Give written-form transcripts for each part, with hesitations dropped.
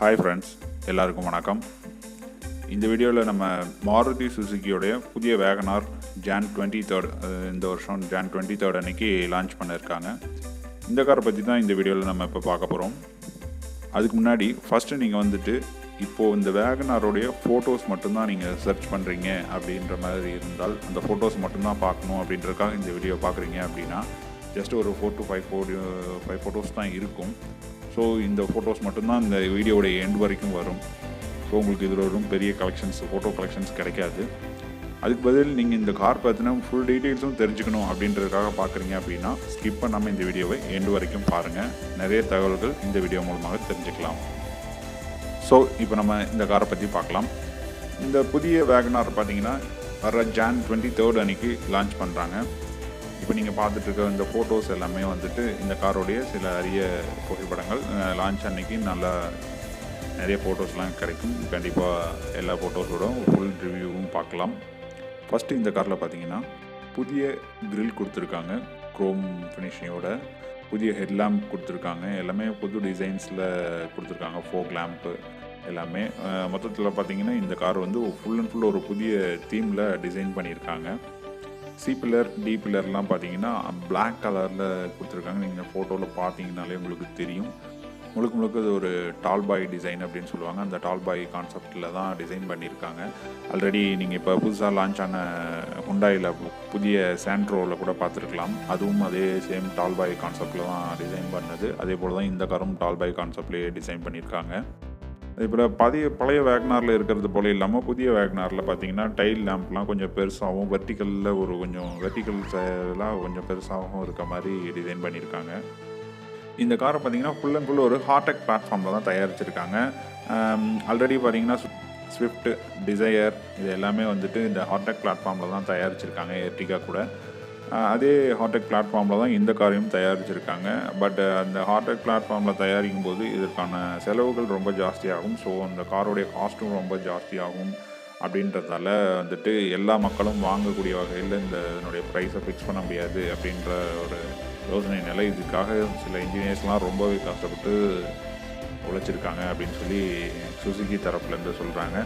Hi friends, எல்லாருக்கும் வணக்கம். இந்த வீடியோவில் நம்ம மாருதி சுசுக்கியோடைய புதிய வேகனார் ஜான் 23 இந்த வருஷம் ஜான் 23 அன்னைக்கு லான்ச் பண்ணியிருக்காங்க. இந்த காரை பற்றி தான் இந்த வீடியோவில் நம்ம இப்போ பார்க்க போகிறோம். அதுக்கு முன்னாடி ஃபஸ்ட்டு நீங்கள் வந்துட்டு இப்போது இந்த வேகனாரோடைய ஃபோட்டோஸ் மட்டும்தான் நீங்கள் சர்ச் பண்ணுறீங்க அப்படின்ற மாதிரி இருந்தால், அந்த ஃபோட்டோஸ் மட்டும்தான் பார்க்கணும் அப்படின்றதுக்காக இந்த வீடியோ பார்க்குறீங்க அப்படின்னா ஜஸ்ட் ஒரு 4 to 5 ஃபோட்டோஸ் தான் இருக்கும். ஸோ இந்த ஃபோட்டோஸ் மட்டும்தான் இந்த வீடியோடைய எண்ட் வரைக்கும் வரும். ஸோ உங்களுக்கு இதில் வரும் பெரிய ஃபோட்டோ கலெக்ஷன்ஸ் கிடைக்காது. அதுக்கு பதில் நீங்கள் இந்த கார் பார்த்தினா ஃபுல் டீட்டெயில்ஸும் தெரிஞ்சுக்கணும் அப்படின்றதுக்காக பார்க்குறீங்க அப்படின்னா ஸ்கிப் பண்ணாமல் இந்த வீடியோவை எண்ட் வரைக்கும் பாருங்கள். நிறைய தகவல்கள் இந்த வீடியோ மூலமாக தெரிஞ்சுக்கலாம். ஸோ இப்போ நம்ம இந்த காரை பற்றி பார்க்கலாம். இந்த புதிய வேகனார் பார்த்திங்கன்னா வர ஜான் 23 அன்றைக்கி லான்ச் பண்ணுறாங்க. இப்போ நீங்கள் பார்த்துட்டு இருக்க இந்த ஃபோட்டோஸ் எல்லாமே வந்துட்டு இந்த காரோடைய சில அரிய புகைப்படங்கள். லான்ச் அன்னைக்கு நல்லா நிறைய ஃபோட்டோஸ்லாம் கிடைக்கும். கண்டிப்பாக எல்லா ஃபோட்டோஸோட ஃபுல் ரிவ்யூவும் பார்க்கலாம். ஃபஸ்ட்டு இந்த காரில் பார்த்தீங்கன்னா புதிய கிரில் கொடுத்துருக்காங்க, க்ரோம் ஃபினிஷிங்கோட. புதிய ஹெட்லேம்ப் கொடுத்துருக்காங்க. எல்லாமே புது டிசைன்ஸில் கொடுத்துருக்காங்க. ஃபோக் லேம்ப்பு எல்லாமே. மொத்தத்தில் பார்த்தீங்கன்னா இந்த கார் வந்து ஃபுல் அண்ட் ஃபுல் ஒரு புதிய தீமில் டிசைன் பண்ணியிருக்காங்க. சி பில்லர், டி பில்லர்லாம் பார்த்தீங்கன்னா பிளாக் கலரில் கொடுத்துருக்காங்க. நீங்கள் ஃபோட்டோவில் பார்த்தீங்கனாலே உங்களுக்கு தெரியும். முழுக்க அது ஒரு டால்பாய் டிசைன் அப்படின்னு சொல்லுவாங்க. அந்த டால்பாய் கான்செப்டில் தான் டிசைன் பண்ணியிருக்காங்க. ஆல்ரெடி நீங்கள் இப்போ புதுசாக லான்ச் ஆன ஹுண்டாயில் புதிய சாண்ட்ரோவில் கூட பார்த்துருக்கலாம். அதுவும் அதே சேம் டால்பாய் கான்செப்டில் தான் டிசைன் பண்ணது. அதே போல் தான் இந்த காரும் டால்பாய் கான்செப்ட்லேயே டிசைன் பண்ணியிருக்காங்க. இப்போ பழைய வேகனாரில் இருக்கிறது போல இல்லாமல் புதிய வேகனாரில் பார்த்தீங்கன்னா டைல் லேம்ப்லாம் கொஞ்சம் பெருசாகவும் வெர்டிக்கலில் வெர்டிக்கல்ஸ்லாம் கொஞ்சம் பெருசாகவும் இருக்க மாதிரி டிசைன் பண்ணியிருக்காங்க. இந்த காரை பார்த்தீங்கன்னா ஃபுல் அண்ட் ஃபுல் ஒரு ஹார்டெக் பிளாட்ஃபார்மில் தான் தயாரிச்சிருக்காங்க. ஆல்ரெடி பார்த்தீங்கன்னா ஸ்விஃப்ட், டிசையர் இது எல்லாமே வந்துட்டு இந்த ஹார்டெக் பிளாட்ஃபார்மில் தான் தயாரிச்சிருக்காங்க. எர்டிகா கூட அதே ஹார்டெக் பிளாட்ஃபார்மில் தான் இந்த காரையும் தயாரிச்சிருக்காங்க. பட் அந்த ஹார்டெக் பிளாட்ஃபார்மில் தயாரிக்கும் போது இதற்கான செலவுகள் ரொம்ப ஜாஸ்தியாகும். ஸோ அந்த காரோடைய காஸ்ட்டும் ரொம்ப ஜாஸ்தியாகும். அப்படின்றதால வந்துட்டு எல்லா மக்களும் வாங்கக்கூடிய வகையில் இதனுடைய ப்ரைஸை ஃபிக்ஸ் பண்ண முடியாது அப்படின்ற ஒரு யோசனை நிலை. இதுக்காக சில இன்ஜினியர்ஸ்லாம் ரொம்பவே கஷ்டப்பட்டு உழைச்சிருக்காங்க அப்படின்னு சொல்லி சுசுகி தரப்புலேருந்து சொல்கிறாங்க.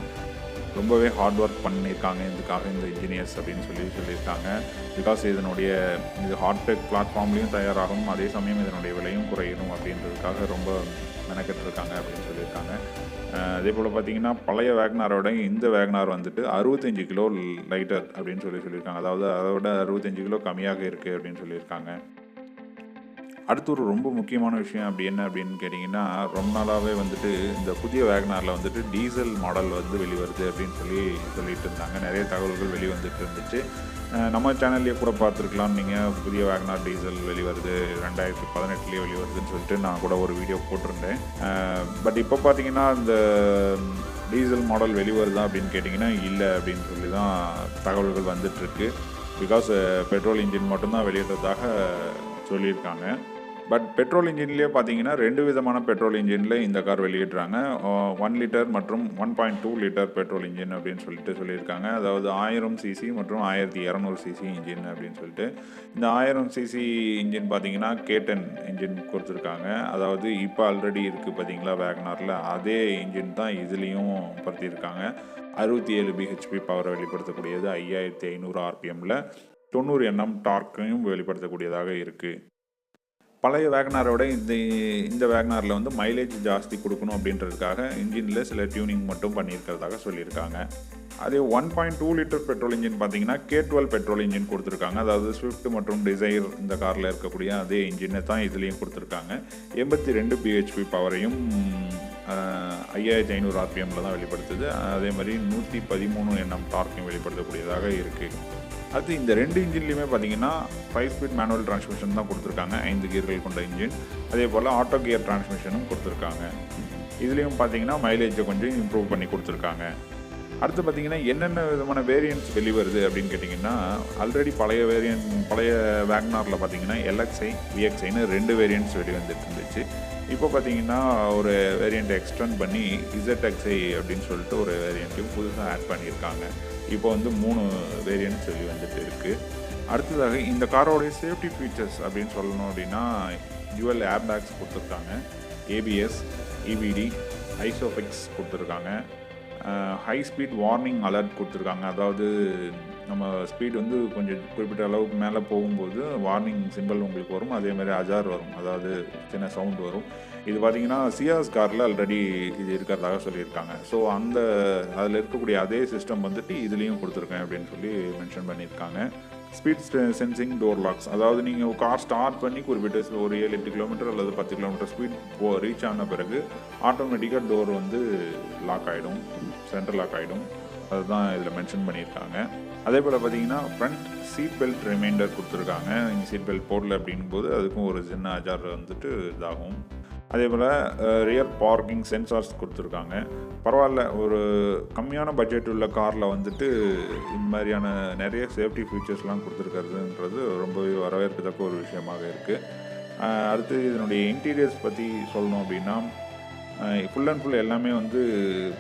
ரொம்பவே ஹார்ட் ஒர்க் பண்ணியிருக்காங்க இதுக்காக இந்த இன்ஜினியர்ஸ் அப்படின்னு சொல்லியிருக்காங்க. பிகாஸ் இது ஹார்டெக் பிளாட்ஃபார்ம்லேயும் தயாராகும், அதே சமயம் இதனுடைய விலையும் குறையணும் அப்படின்றதுக்காக ரொம்ப மெனக்கெட்டுருக்காங்க அப்படின்னு சொல்லியிருக்காங்க. அதே போல் பார்த்திங்கன்னா பழைய வேகனாரோட இந்த வேகனார் வந்துட்டு 65 கிலோ லைட்டர் அப்படின்னு சொல்லியிருக்காங்க. அதாவது அதை விட 65 கிலோ கம்மியாக இருக்குது அப்படின்னு சொல்லியிருக்காங்க. அடுத்து ஒரு ரொம்ப முக்கியமான விஷயம் அப்படின்னு கேட்டிங்கன்னா, ரொம்ப நாளாகவே வந்துட்டு இந்த புதிய வேகனாரில் வந்துட்டு டீசல் மாடல் வெளிவருது அப்படின்னு சொல்லிட்டு இருந்தாங்க. நிறைய தகவல்கள் வெளிவந்துட்டு இருந்துச்சு. நம்ம சேனல்லையே கூட பார்த்துருக்கலாம். நீங்கள் புதிய வேகனார் டீசல் வெளிவருது 2018 வெளிவருதுன்னு சொல்லிட்டு நான் கூட ஒரு வீடியோ போட்டிருந்தேன். பட் இப்போ பார்த்தீங்கன்னா இந்த டீசல் மாடல் வெளிவருதா அப்படின்னு கேட்டிங்கன்னா இல்லை அப்படின்னு சொல்லி தான் தகவல்கள் வந்துட்டுருக்கு. பிகாஸ் பெட்ரோல் இன்ஜின் மட்டும்தான் வெளியிடுறதாக சொல்லியிருக்காங்க. பட் பெட்ரோல் இன்ஜின்லேயே பார்த்தீங்கன்னா 2 விதமான பெட்ரோல் இன்ஜினில் இந்த கார் வெளியிடுறாங்க. 1 லிட்டர் மற்றும் 1.2 லிட்டர் பெட்ரோல் இன்ஜின் அப்படின்னு சொல்லியிருக்காங்க. அதாவது 1000 சிசி மற்றும் 1200 சிசி இன்ஜின் அப்படின்னு சொல்லிட்டு. இந்த 1000 சிசி இன்ஜின் பார்த்தீங்கன்னா K10 இன்ஜின் கொடுத்துருக்காங்க. அதாவது இப்போ ஆல்ரெடி இருக்குது பார்த்தீங்களா வேகனாரில், அதே இன்ஜின் தான் இதுலேயும் படுத்தியிருக்காங்க. 67 பிஹெச்பி பவரை வெளிப்படுத்தக்கூடியது, 5500 ஆர்பிஎம்மில் 90 Nm டார்க்கையும் வெளிப்படுத்தக்கூடியதாக இருக்குது. பழைய வேகனாரோட இந்த வேகனாரில் மைலேஜ் ஜாஸ்தி கொடுக்கணும் அப்படின்றதுக்காக இன்ஜினில் சில டியூனிங் மட்டும் பண்ணியிருக்கிறதாக சொல்லியிருக்காங்க. அதே 1.2 லிட்டர் பெட்ரோல் இன்ஜின் பார்த்தீங்கன்னா K12 பெட்ரோல் இன்ஜின் கொடுத்துருக்காங்க. அதாவது ஸ்விஃப்ட் மற்றும் டிசைர் இந்த காரில் இருக்கக்கூடிய அதே இன்ஜினை தான் இதுலேயும் கொடுத்துருக்காங்க. 82 பிஹெச்பி பவரையும் 5500 ஆர்பிஎம்மில் தான் வெளிப்படுத்துது. அதே மாதிரி 113 Nm டார்க்கையும் வெளிப்படுத்தக்கூடியதாக இருக்குது. அது இந்த 2 இன்ஜின்லையுமே பார்த்தீங்கன்னா 5 ஸ்பீட் மேனுவல் டிரான்ஸ்மிஷன் தான் கொடுத்துருக்காங்க. 5 கியர்கள் கொண்ட இன்ஜின். அதே போல் ஆட்டோ கியர் டிரான்ஸ்மிஷனும் கொடுத்துருக்காங்க. இதுலேயும் பார்த்தீங்கன்னா மைலேஜை கொஞ்சம் இம்ப்ரூவ் பண்ணி கொடுத்துருக்காங்க. அடுத்து பார்த்தீங்கன்னா என்னென்ன விதமான வேரியன்ட்ஸ் வெளிவருது அப்படின்னு கேட்டிங்கன்னா, ஆல்ரெடி பழைய வேகனாரில் பார்த்தீங்கன்னா LXi, VXiன்னு 2 வேரியன்ட்ஸ் வெளிவந்துட்டு இருந்துச்சு. இப்போ பார்த்தீங்கன்னா ஒரு வேரியண்ட் எக்ஸ்டெண்ட் பண்ணி ZXi அப்படின்னு சொல்லிட்டு ஒரு வேரியண்ட்டையும் புதுசாக ஆட் பண்ணியிருக்காங்க. இப்போ 3 வேரியன்ட்ஸ் வெளிவந்துட்டு இருக்குது. அடுத்ததாக இந்த காரோடைய சேஃப்டி ஃபீச்சர்ஸ் அப்படின்னு சொல்லணும் அப்படின்னா, டுவல் ஏர்பேக்ஸ் கொடுத்துருக்காங்க. ABS, EBD, ஐசோஃபிக்ஸ் கொடுத்துருக்காங்க. ஹை ஸ்பீட் வார்னிங் அலர்ட் கொடுத்துருக்காங்க. அதாவது நம்ம ஸ்பீட் வந்து கொஞ்சம் குறிப்பிட்ட அளவுக்கு மேலே போகும்போது வார்னிங் சிம்பிள் உங்களுக்கு வரும், அதேமாதிரி அஜார் வரும், அதாவது சின்ன சவுண்ட் வரும். இது பார்த்திங்கன்னா சியாஸ் காரில் ஆல்ரெடி இது இருக்கிறதாக சொல்லியிருக்காங்க. ஸோ அதில் இருக்கக்கூடிய அதே சிஸ்டம் வந்துட்டு இதுலேயும் கொடுத்துருக்கேன் அப்படின்னு சொல்லி மென்ஷன் பண்ணியிருக்காங்க. ஸ்பீட் சென்சிங் டோர் லாக்ஸ், அதாவது நீங்கள் கார் ஸ்டார்ட் பண்ணி குறிப்பிட்ட ஒரு 7-8 கிலோமீட்டர் அல்லது 10 கிலோமீட்டர் ஸ்பீட் ரீச் ஆன பிறகு ஆட்டோமேட்டிக்காக டோர் வந்து லாக் ஆகிடும், சென்டர் லாக் ஆகிடும். அதுதான் இதில் மென்ஷன் பண்ணியிருக்காங்க. அதே போல் பார்த்தீங்கன்னா ஃப்ரண்ட் சீட் பெல்ட் ரிமைண்டர் கொடுத்துருக்காங்க. நீங்கள் சீட் பெல்ட் போடல அப்படிங்கும்போது அதுக்கும் ஒரு சின்ன அஜார் வந்துட்டு இதாகும். அதே போல் ரியர் பார்க்கிங் சென்சார்ஸ் கொடுத்துருக்காங்க. பரவாயில்ல, ஒரு கம்மியான பட்ஜெட் உள்ள காரில் வந்துட்டு இந்த மாதிரியான நிறைய சேஃப்டி ஃபீச்சர்ஸ்லாம் கொடுத்துருக்கிறதுன்றது ரொம்பவே வரவேற்கத்தக்க ஒரு விஷயமாக இருக்குது. அடுத்து இதனுடைய இன்டீரியர்ஸ் பற்றி சொல்லணும் அப்படின்னா ஃபுல் அண்ட் ஃபுல் எல்லாமே வந்து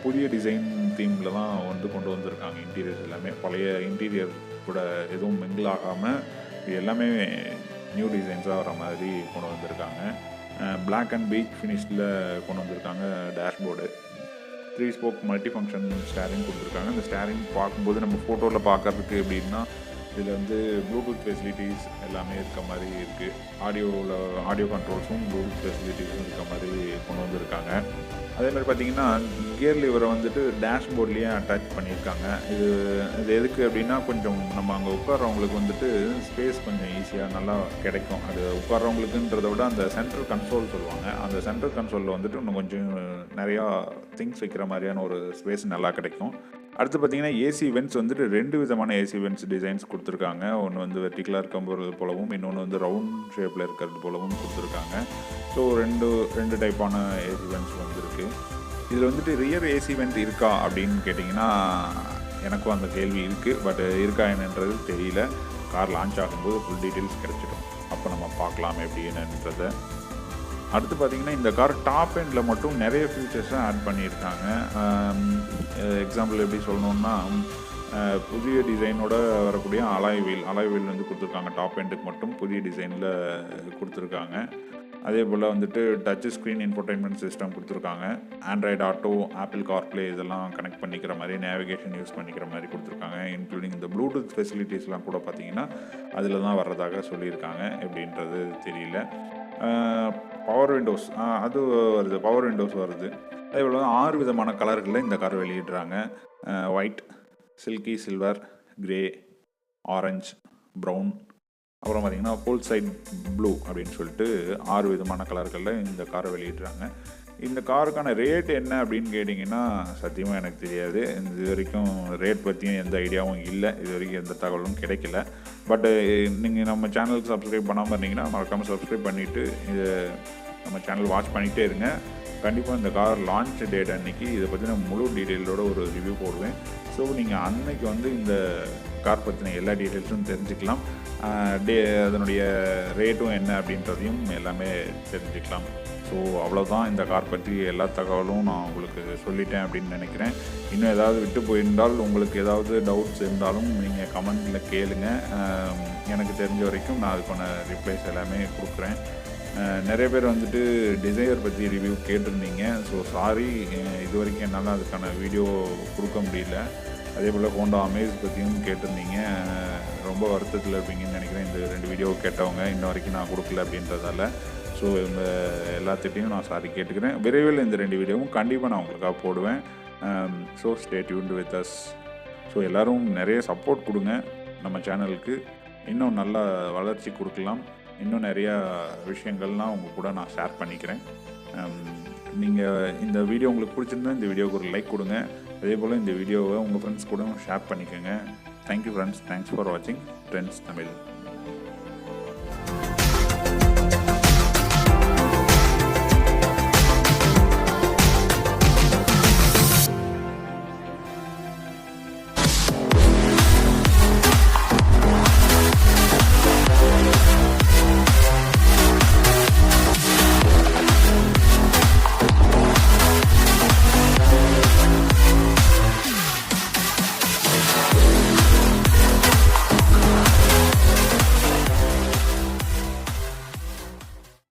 புதிய டிசைன் தீமில் தான் வந்து கொண்டு வந்திருக்காங்க. இன்டீரியர்ஸ் எல்லாமே பழைய இன்டீரியர் கூட எதுவும் மிங்கிள் ஆகாமல் எல்லாமே நியூ டிசைன்ஸாக வர மாதிரி கொண்டு வந்திருக்காங்க. பிளாக் அண்ட் பீச் ஃபினிஷில் கொண்டு வந்திருக்காங்க. Dashboard 3 spoke multi function steering கொடுத்துருக்காங்க. இந்த ஸ்டேரிங் பார்க்கும்போது நம்ம ஃபோட்டோவில் பார்க்குறதுக்கு எப்படின்னா இதில் வந்து ப்ளூடூத் ஃபெசிலிட்டிஸ் எல்லாமே இருக்க மாதிரி இருக்குது. ஆடியோ கண்ட்ரோல்ஸும் ப்ளூடூத் ஃபெசிலிட்டிஸும் இருக்க மாதிரி கொண்டு வந்திருக்காங்க. அதே மாதிரி பார்த்திங்கன்னா கியர் லிவரை வந்துட்டு டேஷ்போர்ட்லேயே அட்டாச் பண்ணியிருக்காங்க. இது எதுக்கு அப்படின்னா கொஞ்சம் நம்ம அங்கே உட்கார்றவங்களுக்கு வந்துட்டு ஸ்பேஸ் கொஞ்சம் ஈஸியாக நல்லா கிடைக்கும். அது உட்கார்றவங்களுக்குன்றத விட அந்த சென்ட்ரல் கன்சோல் சொல்லுவாங்க, அந்த சென்ட்ரல் கன்சோலில் வந்துட்டு இன்னும் கொஞ்சம் நிறையா திங்ஸ் வைக்கிற மாதிரியான ஒரு ஸ்பேஸ் நல்லா கிடைக்கும். அடுத்து பார்த்திங்கன்னா ஏசி வென்ட்ஸ் வந்துட்டு 2 விதமான ஏசி வென்ட்ஸ் டிசைன்ஸ் கொடுத்துருக்காங்க. ஒன்று வந்து வெர்டிகலாக இருக்கிறது போலவும், இன்னொன்று வந்து ரவுண்ட் ஷேப்பில் இருக்கிறது போலவும் கொடுத்துருக்காங்க. ஸோ ரெண்டு டைப்பான ஏசி வென்ட்ஸ் வந்துருக்கு. இதில் வந்துட்டு ரியர் ஏசி வென்ட் இருக்கா அப்படின்னு கேட்டிங்கன்னா எனக்கும் அந்த கேள்வி இருக்குது. பட் இருக்கா என்னன்றது தெரியல. கார் லான்ச் ஆகும்போது ஃபுல் டீட்டெயில்ஸ் கிடச்சிடும், அப்போ நம்ம பார்க்கலாம் எப்படி என்னன்றதை. அடுத்து பார்த்திங்கன்னா இந்த கார் டாப் எண்டில் மட்டும் நிறைய ஃபீச்சர்ஸை ஆட் பண்ணியிருக்காங்க. எக்ஸாம்பிள் எப்படி சொல்லணுன்னா புதிய டிசைனோட வரக்கூடிய அலாய் வீல் வந்து கொடுத்துருக்காங்க. டாப் எண்டுக்கு மட்டும் புதிய டிசைனில் கொடுத்துருக்காங்க. அதே போல் வந்துட்டு டச் ஸ்க்ரீன் இன்ஃபோர்டைன்மெண்ட் சிஸ்டம் கொடுத்துருக்காங்க. ஆண்ட்ராய்டு ஆட்டோ, ஆப்பிள் கார்ப்ளே இதெல்லாம் கனெக்ட் பண்ணிக்கிற மாதிரி, நேவிகேஷன் யூஸ் பண்ணிக்கிற மாதிரி கொடுத்துருக்காங்க. இன்க்ளூடிங் இந்த ப்ளூடூத் ஃபெசிலிட்டிஸ்லாம் கூட பார்த்திங்கன்னா அதில் தான் வர்றதாக சொல்லியிருக்காங்க. எப்படின்றது தெரியல. பவர் விண்டோஸ் அது வருது, பவர் விண்டோஸ் வருது. அதே போல் 6 விதமான கலர்களில் இந்த கார் வெளியிடுறாங்க. White, silky silver, grey, orange, brown, அப்புறம் பார்த்திங்கன்னா ஃபுல் சைட் ப்ளூ அப்படின்னு சொல்லிட்டு 6 விதமான கலர்களில் இந்த காரை வெளியிடுறாங்க. இந்த காருக்கான ரேட் என்ன அப்படின்னு கேட்டிங்கன்னா சத்தியமாக எனக்கு தெரியாது. இது வரைக்கும் ரேட் பற்றியும் எந்த ஐடியாவும் இல்லை, இது வரைக்கும் எந்த தகவலும் கிடைக்கல. பட்டு நீங்கள் நம்ம சேனலுக்கு சப்ஸ்கிரைப் பண்ணாமல் இருந்தீங்கன்னா மறக்காமல் சப்ஸ்கிரைப் பண்ணிவிட்டு இது நம்ம சேனல் வாட்ச் பண்ணிகிட்டே இருங்க. கண்டிப்பாக இந்த கார் லான்ச் டேட் அன்றைக்கி இதை பற்றின முழு டீட்டெயிலோட ஒரு ரிவ்யூ போடுவேன். ஸோ நீங்கள் அன்னைக்கு வந்து இந்த கார் பற்றின எல்லா டீட்டெயில்ஸும் தெரிஞ்சுக்கலாம். அதனுடைய ரேட்டும் என்ன அப்படின்றதையும் எல்லாமே தெரிஞ்சுக்கலாம். ஸோ அவ்வளோதான், இந்த கார் பற்றி எல்லா தகவலும் நான் உங்களுக்கு சொல்லிட்டேன் அப்படின்னு நினைக்கிறேன். இன்னும் ஏதாவது விட்டு போயிருந்தால், உங்களுக்கு ஏதாவது டவுட்ஸ் இருந்தாலும் நீங்கள் கமெண்ட்டில் கேளுங்க. எனக்கு தெரிஞ்ச வரைக்கும் நான் அதுக்கான ரிப்ளைஸ் எல்லாமே கொடுக்குறேன். நிறைய பேர் வந்துட்டு டிசையர் பற்றி ரிவ்யூ கேட்டிருந்தீங்க. ஸோ சாரி, இது வரைக்கும் என்னால் அதுக்கான வீடியோ கொடுக்க முடியல. அதே போல் ஹோண்டா அமேஸ் பற்றியும் கேட்டிருந்தீங்க. ரொம்ப வருத்தத்தில் இருப்பீங்கன்னு நினைக்கிறேன் இந்த 2 வீடியோ கேட்டவங்க, இன்ன வரைக்கும் நான் கொடுக்கல அப்படின்றதால. ஸோ இந்த எல்லாத்திட்டையும் நான் சாரி கேட்டுக்கிறேன். விரைவில் இந்த 2 வீடியோவும் கண்டிப்பாக நான் உங்களுக்காக போடுவேன். So stay tuned with us. So எல்லோரும் நிறைய சப்போர்ட் கொடுங்க நம்ம சேனலுக்கு. இன்னும் நல்ல வளர்ச்சி கொடுக்கலாம். இன்னும் நிறையா விஷயங்கள்லாம் உங்கள் கூட நான் ஷேர் பண்ணிக்கிறேன். நீங்கள் இந்த வீடியோ உங்களுக்கு பிடிச்சிருந்தா இந்த வீடியோவுக்கு ஒரு லைக் கொடுங்க. அதே போல் இந்த வீடியோவை உங்கள் ஃப்ரெண்ட்ஸ் கூட ஷேர் பண்ணிக்கோங்க. Thank you friends. தேங்க்ஸ் ஃபார் வாட்சிங் ட்ரெண்ட்ஸ் தமிழ்.